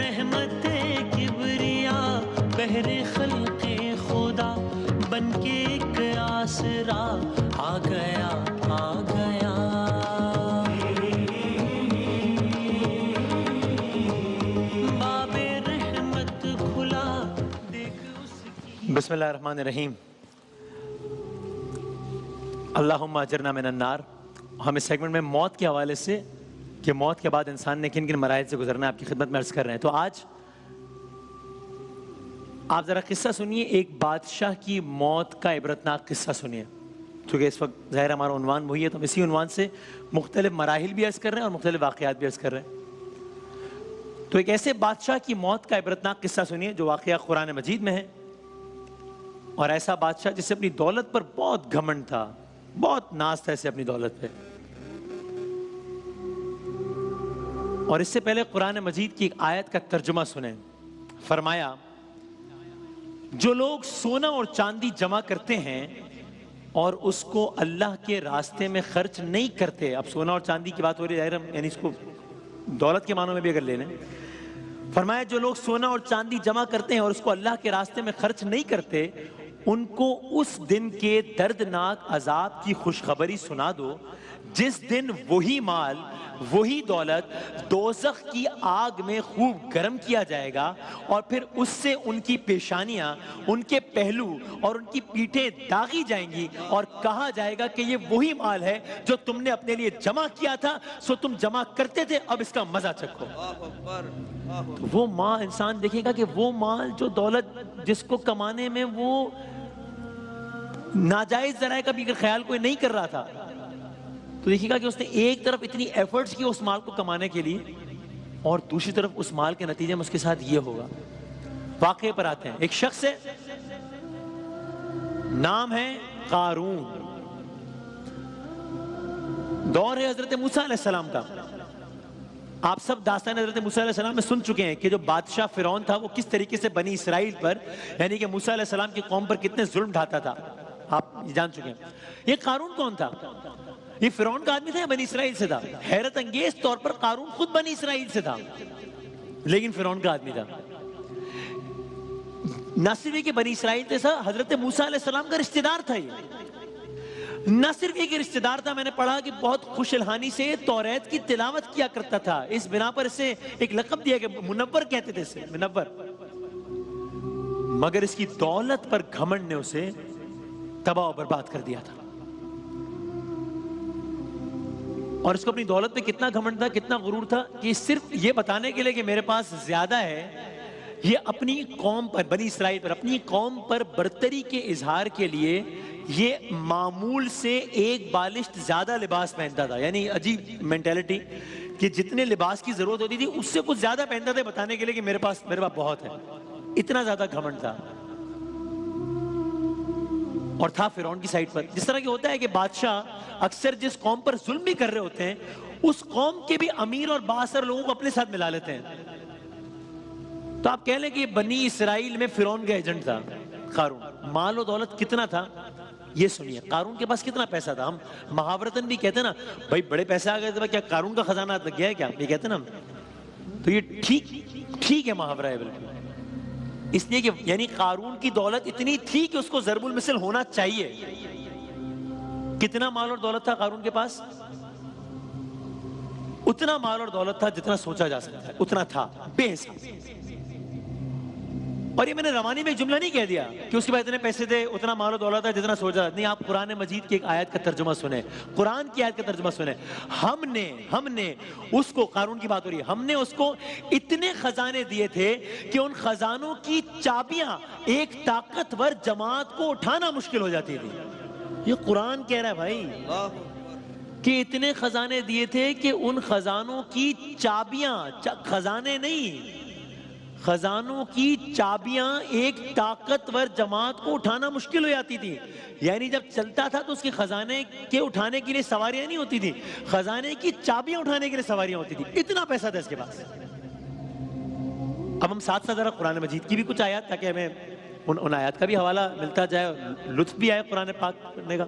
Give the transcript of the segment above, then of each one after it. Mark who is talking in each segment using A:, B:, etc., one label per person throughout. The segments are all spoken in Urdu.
A: رحمت کبریا بہر خلق خدا بن کے ایک آسرا آ گیا آ گیا. باب رحمت کھلا دیکھ اس کی.
B: بسم اللہ الرحمن الرحیم. اللہم اجرنا من النار. ہم اس سیگمنٹ میں موت کے حوالے سے کہ موت کے بعد انسان نے کن کن مراحل سے گزرنا ہے آپ کی خدمت میں عرض کر رہے ہیں. تو آج آپ ذرا قصہ سنیے, ایک بادشاہ کی موت کا عبرتناک قصہ سنیے. چونکہ اس وقت ظاہر ہمارا عنوان وہی ہے تو ہم اسی عنوان سے مختلف مراحل بھی عرض کر رہے ہیں اور مختلف واقعات بھی عرض کر رہے ہیں. تو ایک ایسے بادشاہ کی موت کا عبرتناک قصہ سنیے جو واقعہ قرآن مجید میں ہے. اور ایسا بادشاہ جس سے اپنی دولت پر بہت گھمنڈ تھا, بہت ناز تھا اسے اپنی دولت پہ. اور اس سے پہلے قرآن مجید کی ایک آیت کا ترجمہ سنیں. فرمایا جو لوگ سونا اور چاندی جمع کرتے ہیں اور اس کو اللہ کے راستے میں خرچ نہیں کرتے. اب سونا اور چاندی کی بات ہو رہی ہے, یعنی اس کو دولت کے معنوں میں بھی اگر لے لیں. فرمایا جو لوگ سونا اور چاندی جمع کرتے ہیں اور اس کو اللہ کے راستے میں خرچ نہیں کرتے ان کو اس دن کے دردناک عذاب کی خوشخبری سنا دو جس دن وہی مال وہی دولت دوزخ کی آگ میں خوب گرم کیا جائے گا اور پھر اس سے ان کی پیشانیاں, ان کے پہلو اور ان کی پیٹھیں داغی جائیں گی اور کہا جائے گا کہ یہ وہی مال ہے جو تم نے اپنے لیے جمع کیا تھا, سو تم جمع کرتے تھے, اب اس کا مزہ چکھو. تو وہ ماں انسان دیکھے گا کہ وہ مال جو دولت جس کو کمانے میں وہ ناجائز ذرائع کا بھی اگر خیال کوئی نہیں کر رہا تھا تو دیکھیے گا کہ اس نے ایک طرف اتنی ایفرٹس کی اس مال کو کمانے کے لیے اور دوسری طرف اس مال کے نتیجے میں اس کے ساتھ یہ ہوگا. واقعے پر آتے ہیں. ایک شخص ہے, نام ہے قارون. دور ہے حضرت موسیٰ علیہ السلام کا. آپ سب داستان حضرت موسیٰ علیہ السلام میں سن چکے ہیں کہ جو بادشاہ فرعون تھا وہ کس طریقے سے بنی اسرائیل پر یعنی کہ موسیٰ علیہ السلام کی قوم پر کتنے ظلم ڈھاتا تھا. آپ جان چکے ہیں. یہ قارون کون تھا؟ یہ فرعون کا آدمی تھا یا بنی اسرائیل سے تھا؟ حیرت انگیز طور پر قارون خود بنی اسرائیل سے تھا لیکن فرعون کا آدمی تھا. نہ صرف یہ کہ بنی اسرائیل سے تھا, حضرت موسیٰ علیہ السلام کا رشتہ دار تھا. یہ نہ صرف یہ کہ رشتہ دار تھا, میں نے پڑھا کہ بہت خوش الحانی سے توریت کی تلاوت کیا کرتا تھا. اس بنا پر اسے ایک لقب دیا کہ منور کہتے تھے اسے, منور. مگر اس کی دولت پر گھمنڈ نے اسے تباہ و برباد کر دیا تھا. اور اس کو اپنی دولت پہ کتنا گھمنڈ تھا, کتنا غرور تھا کہ صرف یہ بتانے کے لیے کہ میرے پاس زیادہ ہے, یہ اپنی قوم پر, بنی اسرائیل پر, اپنی قوم پر برتری کے اظہار کے لیے یہ معمول سے ایک بالشت زیادہ لباس پہنتا تھا. یعنی عجیب مینٹیلٹی کہ جتنے لباس کی ضرورت ہوتی تھی اس سے کچھ زیادہ پہنتا تھا بتانے کے لیے کہ میرے پاس بہت ہے. اتنا زیادہ گھمنڈ تھا. اور تھا فرعون کی سائٹ پر. جس طرح کہ ہوتا ہے کہ بادشاہ اکثر جس قوم پر ظلم بھی کر رہے ہوتے ہیں اس قوم کے بھی امیر اور بااثر لوگوں کو اپنے ساتھ ملا لیتے ہیں. تو آپ کہہ لیں کہ یہ بنی اسرائیل میں فرعون کا ایجنٹ تھا قارون. مال و دولت کتنا تھا یہ سنیے. قارون کے پاس کتنا پیسہ تھا. ہم محاورتاً بھی کہتے ہیں نا بھائی بڑے پیسے آ گئے تھے, کیا قارون کا خزانہ لگ گیا ہے کیا, یہ کہتے ہیں نا. تو یہ ٹھیک ہے محاورہ ہے بالکل. اس لیے کہ یعنی قارون کی دولت اتنی تھی کہ اس کو ضرب المثل ہونا چاہیے. کتنا مال اور دولت تھا قارون کے پاس؟ اتنا مال اور دولت تھا جتنا سوچا جا سکتا ہے, اتنا تھا بے حساب. اور یہ میں نے روانی میں جملہ نہیں کہہ دیا کہ اس کے بعد اتنے پیسے دے, اتنا مال و دولت ہے جتنا سوچا نہیں. آپ قرآن مجید کی ایک آیت کا ترجمہ سنیں, قرآن کی آیت کا ترجمہ سنیں. ہم نے اس کو, قارون کی بات ہو رہی ہے, ہم نے اس کو اتنے خزانے دیے تھے کہ ان خزانوں کی چابیاں ایک طاقتور جماعت کو اٹھانا مشکل ہو جاتی تھی. یہ قرآن کہہ رہا ہے بھائی کہ اتنے خزانے دیے تھے کہ ان خزانوں کی چابیاں, خزانے نہیں, خزانوں کی چابیاں ایک طاقتور جماعت کو اٹھانا مشکل ہو جاتی تھی. یعنی جب چلتا تھا تو اس کے خزانے کے اٹھانے کے لیے سواریاں نہیں ہوتی تھی, خزانے کی چابیاں اٹھانے کے لیے سواریاں ہوتی تھی. اتنا پیسہ تھا اس کے پاس. اب ہم ساتھ ساتھ ذرا قرآن مجید کی بھی کچھ آیات تاکہ ہمیں ان آیات کا بھی حوالہ ملتا جائے, لطف بھی آئے قرآن پاک پڑھنے کا.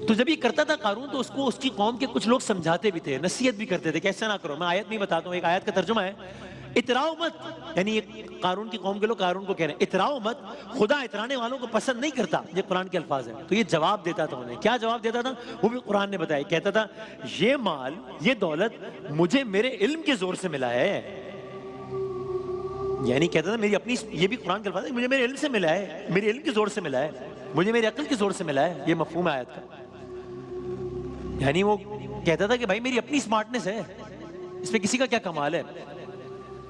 B: تو جب یہ کرتا تھا قارون تو اس کو اس کی قوم کے کچھ لوگ سمجھاتے بھی تھے، نصیحت بھی کرتے تھے کہ ایسا نہ کرو. میں آیت نہیں بتاتا ہوں، ایک آیت کا ترجمہ ہے اتراؤ مت، یعنی یہ قارون کی قوم کے لوگ قارون کو کہہ رہے ہیں اتراؤ مت، خدا اترانے والوں کو پسند نہیں کرتا. یہ قرآن کے الفاظ ہیں. تو یہ جواب دیتا تھا انہیں. کیا جواب دیتا تھا وہ بھی قرآن نے بتایا. کہتا تھا یہ مال یہ دولت مجھے میرے علم کے زور سے ملا ہے. یعنی کہتا تھا میری اپنی، یہ بھی قرآن کے الفاظ ہے، مجھے میرے علم سے ملا ہے، میرے علم کے زور سے ملا ہے، مجھے میری عقل کے زور سے ملا ہے. یہ مفہوم ہے آیت کا. یعنی وہ کہتا تھا کہ بھائی میری اپنی سمارٹنس ہے، اس میں کسی کا کیا کمال ہے.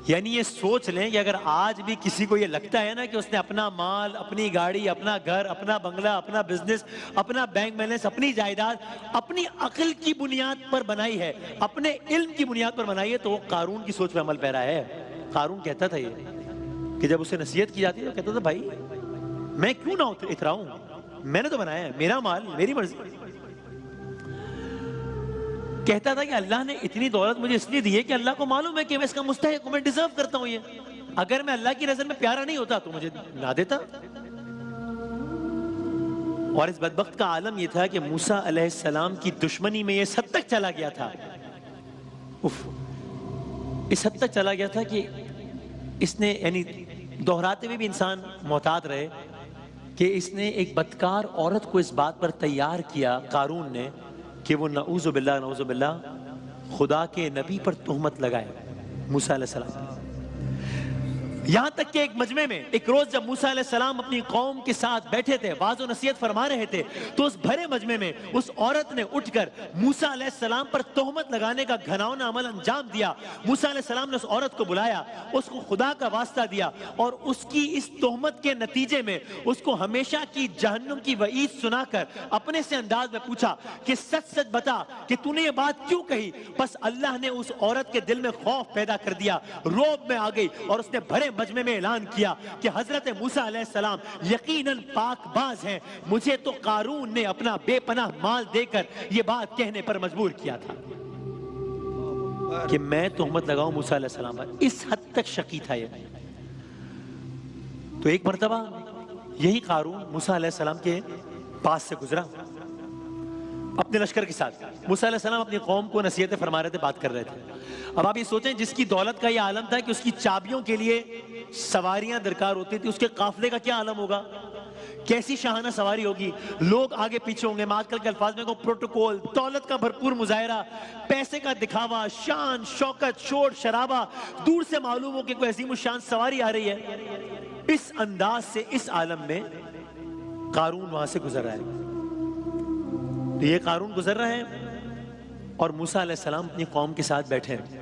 B: یعنی یہ سوچ لیں کہ اگر آج بھی کسی کو یہ لگتا ہے نا کہ اس نے اپنا مال، اپنی گاڑی، اپنا گھر، اپنا بنگلہ، اپنا بزنس، اپنا بینک بیلنس، اپنی جائیداد اپنی عقل کی بنیاد پر بنائی ہے، اپنے علم کی بنیاد پر بنائی ہے، تو وہ قارون کی سوچ پہ عمل پیرا ہے. قارون کہتا تھا یہ کہ جب اسے نصیحت کی جاتی ہے تو کہتا تھا بھائی میں کیوں نہ اتراؤں، میں نے تو بنایا ہے، میرا مال میری مرضی. کہتا تھا کہ اللہ نے اتنی دولت مجھے اس لیے دی ہے کہ اللہ کو معلوم ہے کہ میں اس کا مستحق ہوں، میں ڈیزرو کرتا ہوں. یہ اگر میں اللہ کی نظر میں پیارا نہیں ہوتا تو مجھے نہ دیتا. اور اس بدبخت کا عالم یہ تھا کہ موسیٰ علیہ السلام کی دشمنی میں یہ اس حد تک چلا گیا تھا، اس حد تک چلا گیا تھا کہ اس نے، یعنی دہراتے ہوئے بھی انسان محتاط رہے، کہ اس نے ایک بدکار عورت کو اس بات پر تیار کیا قارون نے کہ وہ نعوذ باللہ خدا کے نبی پر تہمت لگائے موسیٰ علیہ السلام. یہاں تک کہ ایک مجمع میں ایک روز جب موسیٰ علیہ السلام اپنی قوم کے ساتھ بیٹھے تھے، واعظ و نصیحت فرما رہے تھے، تو اس بھرے مجمع میں اس عورت نے اٹھ کر موسیٰ علیہ السلام پر تہمت لگانے کا گھناؤنا عمل انجام دیا. موسیٰ علیہ السلام نے اس عورت کو بلایا، اس کو خدا کا واسطہ دیا، اور اس کی اس تہمت کے نتیجے میں اس کو ہمیشہ کی جہنم کی وعید سنا کر اپنے سے انداز میں پوچھا کہ سچ سچ بتا کہ تو نے یہ بات کیوں کہی. بس اللہ نے اس عورت کے دل میں خوف پیدا کر دیا، روب میں آ گئی، اور اس نے بھرے مجمع میں اعلان کیا کہ حضرت موسیٰ علیہ السلام یقیناً پاک باز ہیں، مجھے تو قارون نے اپنا بے پناہ مال دے کر یہ بات کہنے پر مجبور کیا تھا کہ میں تہمت لگاؤں موسیٰ علیہ السلام پر. اس حد تک شکی تھا یہ. تو ایک مرتبہ یہی قارون موسیٰ علیہ السلام کے پاس سے گزرا اپنے لشکر کے ساتھ. موسیٰ علیہ السلام اپنی قوم کو نصیحتیں فرما رہے تھے، بات کر رہے تھے. اب آپ یہ سوچیں جس کی دولت کا یہ عالم تھا کہ اس کی چابیوں کے لیے سواریاں درکار ہوتی تھی، اس کے قافلے کا کیا عالم ہوگا، کیسی شاہانہ سواری ہوگی، لوگ آگے پیچھے ہوں گے. آج کل کے الفاظ میں کو پروٹوکول، دولت کا بھرپور مظاہرہ، پیسے کا دکھاوا، شان شوکت، شور شرابہ، دور سے معلوم ہو کہ کوئی عظیم الشان سواری آ رہی ہے. اس انداز سے اس عالم میں قارون وہاں سے گزر رہا ہے. تو یہ قارون گزر رہا ہے اور موسیٰ علیہ السلام اپنی قوم کے ساتھ بیٹھے ہیں.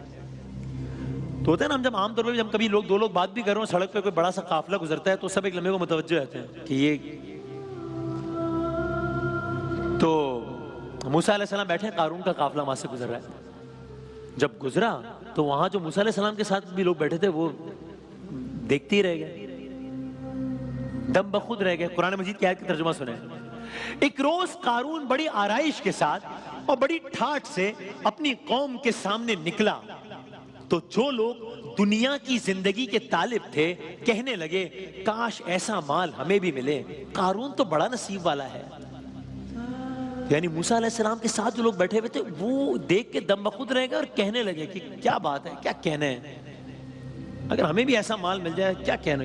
B: تو ہوتا ہے نا، ہم جب عام طور پہ جب کبھی دو لوگ بات بھی کر رہے ہیں، سڑک پہ کوئی بڑا سا قافلہ گزرتا ہے تو سب ایک لمحے کو متوجہ رہتے ہیں کہ یہ. تو موسیٰ علیہ السلام بیٹھے ہیں، قارون کا قافلہ وہاں سے گزر رہا ہے. جب گزرا تو وہاں جو موسیٰ علیہ السلام کے ساتھ بھی لوگ بیٹھے تھے وہ دیکھتے ہی رہ گئے، دم بخود رہ گئے. قرآن مجید کی آیت کا ترجمہ سنیں. ایک روز قارون بڑی آرائش کے ساتھ اور بڑی ٹھاٹ سے اپنی قوم کے سامنے نکلا تو جو لوگ دنیا کی زندگی کے طالب تھے کہنے لگے کاش ایسا مال ہمیں بھی ملے، قارون تو بڑا نصیب والا ہے. یعنی موسیٰ علیہ السلام کے ساتھ جو لوگ بیٹھے ہوئے تھے وہ دیکھ کے دم بخود رہ گئے اور کہنے لگے کہ کیا بات ہے، کیا کہنے ہیں، اگر ہمیں بھی ایسا مال مل جائے کیا کہنا،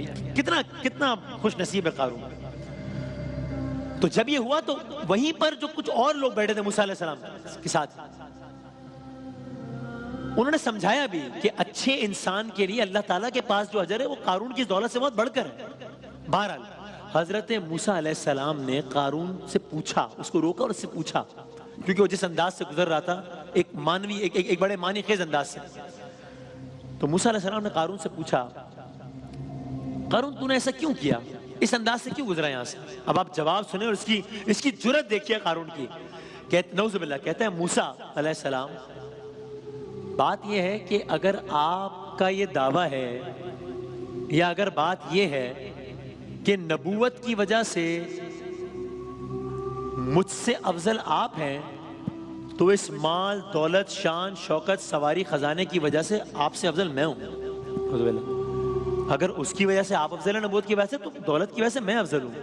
B: کتنا خوش نصیب ہے قارون. تو جب یہ ہوا تو وہیں پر جو کچھ اور لوگ بیٹھے تھے موسیٰ علیہ السلام کے ساتھ، انہوں نے سمجھایا بھی کہ اچھے انسان کے لیے اللہ تعالیٰ کے پاس جو اجر ہے وہ قارون کی دولت سے بہت بڑھ کر ہے. بہرحال حضرت موسیٰ علیہ السلام نے قارون سے پوچھا، اس کو روکا اور اس سے پوچھا، کیونکہ وہ جس انداز سے گزر رہا تھا ایک بڑے معنی خیز انداز سے. تو موسیٰ علیہ السلام نے قارون سے پوچھا قارون تو نے ایسا کیوں کیا، اس انداز سے کیوں گزرا یہاں سے. اب آپ جواب سنیں اور اس کی جرت دیکھیے قارون کی. نعوذ باللہ کہتا ہے موسیٰ علیہ السلام بات یہ ہے کہ اگر آپ کا یہ دعویٰ ہے یا اگر بات یہ ہے کہ نبوت کی وجہ سے مجھ سے افضل آپ ہیں تو اس مال دولت شان شوکت سواری خزانے کی وجہ سے آپ سے افضل میں ہوں. اگر اس کی وجہ سے آپ افضل ہیں نبوت کی وجہ سے تو دولت کی وجہ سے میں افضل ہوں.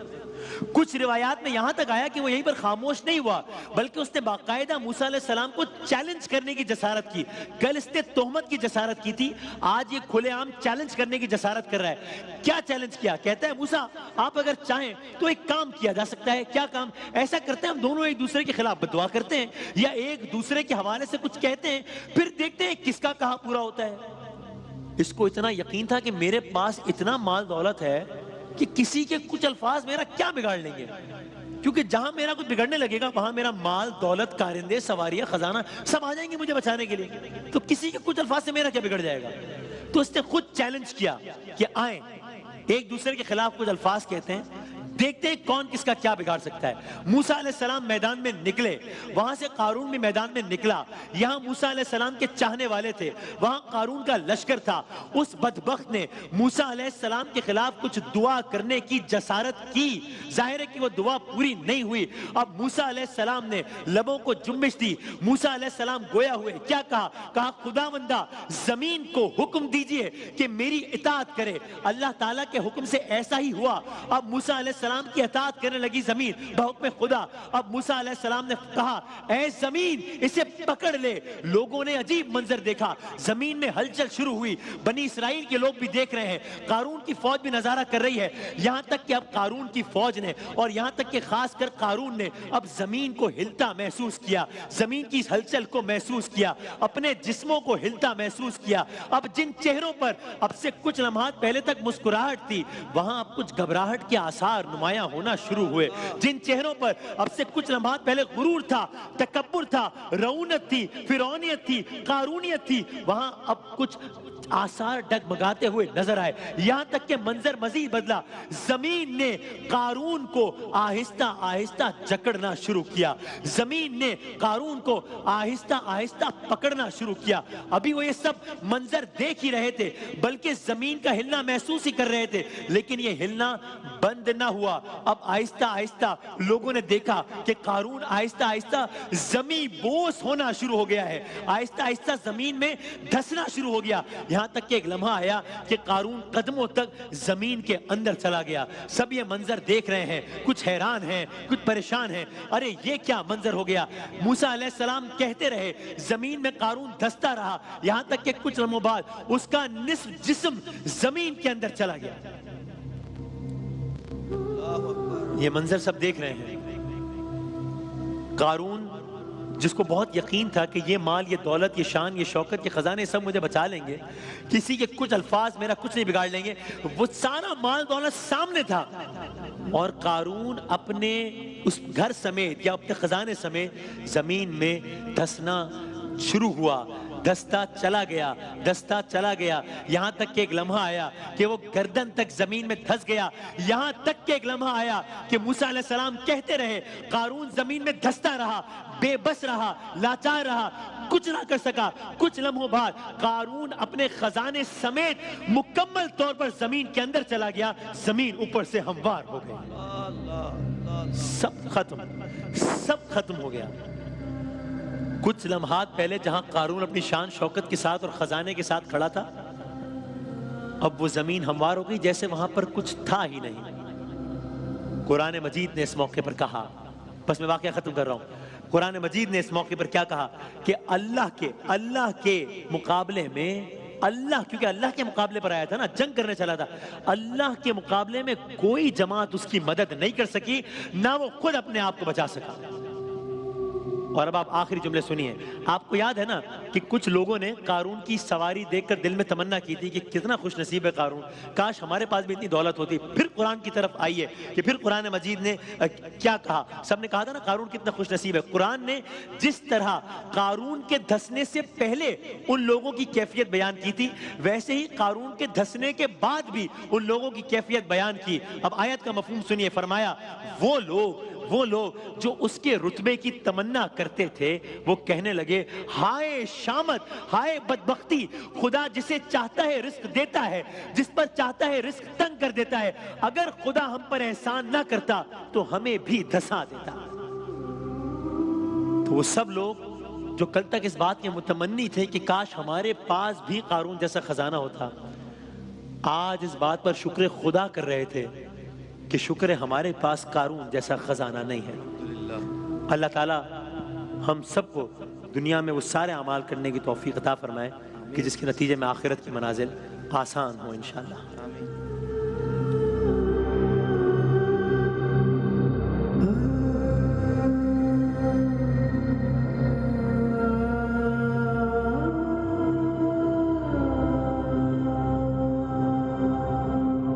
B: کچھ روایات میں یہاں تک آیا کہ وہ یہیں پر خاموش نہیں ہوا بلکہ اس نے باقاعدہ موسیٰ علیہ السلام کو چیلنج کرنے کی جسارت کی. کل اس نے تہمت کی جسارت کی تھی, آج یہ کھلے عام چیلنج کرنے کی جسارت کر رہا ہے. کیا چیلنج کیا؟ کہتا ہے موسیٰ آپ اگر چاہیں تو ایک کام کیا جا سکتا ہے. کیا کام؟ ایسا کرتے ہیں ہم دونوں ایک دوسرے کے خلاف بدعا کرتے ہیں یا ایک دوسرے کے حوالے سے کچھ کہتے ہیں, پھر دیکھتے ہیں کس کا کہا پورا ہوتا ہے. اس کو اتنا یقین تھا کہ میرے پاس اتنا مال دولت ہے کہ کسی کے کچھ الفاظ میرا کیا بگاڑ لیں گے, کیونکہ جہاں میرا کچھ بگڑنے لگے گا وہاں میرا مال دولت کارندے سواریاں خزانہ سب آ جائیں گے مجھے بچانے کے لیے, تو کسی کے کچھ الفاظ سے میرا کیا بگڑ جائے گا. تو اس نے خود چیلنج کیا کہ آئیں ایک دوسرے کے خلاف کچھ الفاظ کہتے ہیں, دیکھتے ہیں کون کس کا کیا بگاڑ سکتا ہے. موسیٰ علیہ السلام میدان میں نکلے, وہاں سے قارون بھی میدان میں نکلا. یہاں موسیٰ علیہ السلام کے چاہنے والے تھے, وہاں قارون کا لشکر تھا. اس بدبخت نے موسیٰ علیہ السلام کے خلاف کچھ دعا کرنے کی جسارت کی. ظاہر ہے کہ وہ دعا پوری نہیں ہوئی. اب موسیٰ علیہ السلام نے لبوں کو جنبش دی. موسیٰ علیہ السلام گویا ہوئے. کیا کہا؟ کہا خداوندہ زمین کو حکم دیجئے کہ میری اطاعت کرے. اللہ تعالیٰ کے حکم سے ایسا ہی ہوا. اب موسیٰ علیہ السلام کی اطاعت کرنے لگی زمین بحکم خدا. اب موسیٰ علیہ السلام نے کہا اے زمین اسے پکڑ لے. لوگوں نے عجیب منظر دیکھا, زمین میں ہلچل شروع ہوئی. بنی اسرائیل کے لوگ بھی دیکھ رہے ہیں, قارون کی فوج بھی نظارہ کر رہی ہے. یہاں تک کہ اب قارون کی فوج نے اور یہاں تک کہ خاص کر قارون نے اب زمین کو ہلتا محسوس کیا, زمین کی اس ہلچل کو محسوس کیا, اپنے جسموں کو ہلتا محسوس کیا. اب جن چہروں پر اب سے کچھ لمحات پہلے تک مسکراہٹ تھی وہاں اب کچھ گھبراہٹ کے آثار نمایاں ہونا شروع ہوئے. جن چہروں پر اب سے کچھ لمحات پہلے غرور تھا, تکبر تھا, رعونت تھی, فرعونیت تھی, قارونیت تھی, وہاں اب کچھ آثار ڈگمگاتے ہوئے نظر آئے. یہاں تک کہ منظر مزید بدلا. زمین نے قارون کو آہستہ آہستہ جکڑنا شروع کیا. زمین نے قارون کو آہستہ آہستہ پکڑنا شروع کیا. ابھی وہ یہ سب منظر دیکھ ہی رہے تھے بلکہ زمین کا ہلنا محسوس ہی کر رہے تھے, لیکن یہ ہلنا بند نہ ہوا. اب آہستہ آہستہ لوگوں نے دیکھا کہ قارون آہستہ آہستہ زمین بوس ہونا شروع ہو گیا ہے, آہستہ آہستہ زمین میں دھسنا شروع ہو گیا. یہاں تک کہ ایک لمحہ آیا کہ قارون قدموں تک زمین کے اندر چلا گیا. سب یہ منظر دیکھ رہے ہیں, کچھ حیران ہیں, کچھ پریشان ہیں. ارے یہ کیا منظر ہو گیا؟ موسیٰ علیہ السلام کہتے رہے, زمین میں قارون دھستا رہا, یہاں تک کہ کچھ لمحوں بعد اس کا نصف جسم زمین کے اندر چلا گیا. یہ منظر سب دیکھ رہے ہیں. قارون جس کو بہت یقین تھا کہ یہ مال, یہ دولت, یہ شان, یہ شوکت, یہ خزانے سب مجھے بچا لیں گے, کسی کے کچھ الفاظ میرا کچھ نہیں بگاڑ لیں گے, وہ سارا مال دولت سامنے تھا. اور قارون اپنے اس گھر سمیت یا اپنے خزانے سمیت زمین میں دھسنا شروع ہوا. دھستا چلا گیا, دھستا چلا گیا, یہاں تک کہ ایک لمحہ آیا کہ وہ گردن تک زمین میں دھس گیا. یہاں تک کہ ایک لمحہ آیا کہ موسیٰ علیہ السلام کہتے رہے, قارون زمین میں دھستا رہا, بے بس رہا, لاچار رہا, کچھ نہ کر سکا. کچھ لمحوں بعد قارون اپنے خزانے سمیت مکمل طور پر زمین کے اندر چلا گیا. زمین اوپر سے ہموار ہو گئی, سب ختم, سب ختم ہو گیا. کچھ لمحات پہلے جہاں قارون اپنی شان شوکت کے ساتھ اور خزانے کے ساتھ کھڑا تھا, اب وہ زمین ہموار ہو گئی جیسے وہاں پر کچھ تھا ہی نہیں. قرآن مجید نے اس موقع پر کہا, بس میں واقعہ ختم کر رہا ہوں, قرآن مجید نے اس موقع پر کیا کہا کہ اللہ کے مقابلے میں, اللہ کیونکہ اللہ کے مقابلے پر آیا تھا نا, جنگ کرنے چلا تھا, اللہ کے مقابلے میں کوئی جماعت اس کی مدد نہیں کر سکی, نہ وہ خود اپنے آپ کو بچا سکا. اور اب آپ آخری جملے سنیے. آپ کو یاد ہے نا کہ کچھ لوگوں نے قارون کی سواری دیکھ کر دل میں تمنا کی تھی کہ کتنا خوش نصیب ہے قارون, کاش ہمارے پاس بھی اتنی دولت ہوتی. پھر قرآن کی طرف آئیے کہ پھر قرآن مجید نے کیا کہا. سب نے کہا تھا نا قارون کتنا خوش نصیب ہے. قرآن نے جس طرح قارون کے دھسنے سے پہلے ان لوگوں کی کیفیت بیان کی تھی, ویسے ہی قارون کے دھسنے کے بعد بھی ان لوگوں کی کیفیت بیان کی. اب آیت کا مفہوم سنیے. فرمایا وہ لوگ جو اس کے رتبے کی تمنا کرتے تھے وہ کہنے لگے, ہائے شامت, ہائے بدبختی, خدا جسے چاہتا ہے رزق دیتا ہے, جس پر چاہتا ہے رزق تنگ کر دیتا ہے. اگر خدا ہم پر احسان نہ کرتا تو ہمیں بھی دھسا دیتا. تو وہ سب لوگ جو کل تک اس بات کے متمنی تھے کہ کاش ہمارے پاس بھی قارون جیسا خزانہ ہوتا, آج اس بات پر شکر خدا کر رہے تھے کہ شکر ہے ہمارے پاس قارون جیسا خزانہ نہیں ہے۔ اللہ تعالیٰ ہم سب کو دنیا میں وہ سارے اعمال کرنے کی توفیق عطا فرمائے کہ جس کے نتیجے میں آخرت کی منازل آسان ہو انشاءاللہ۔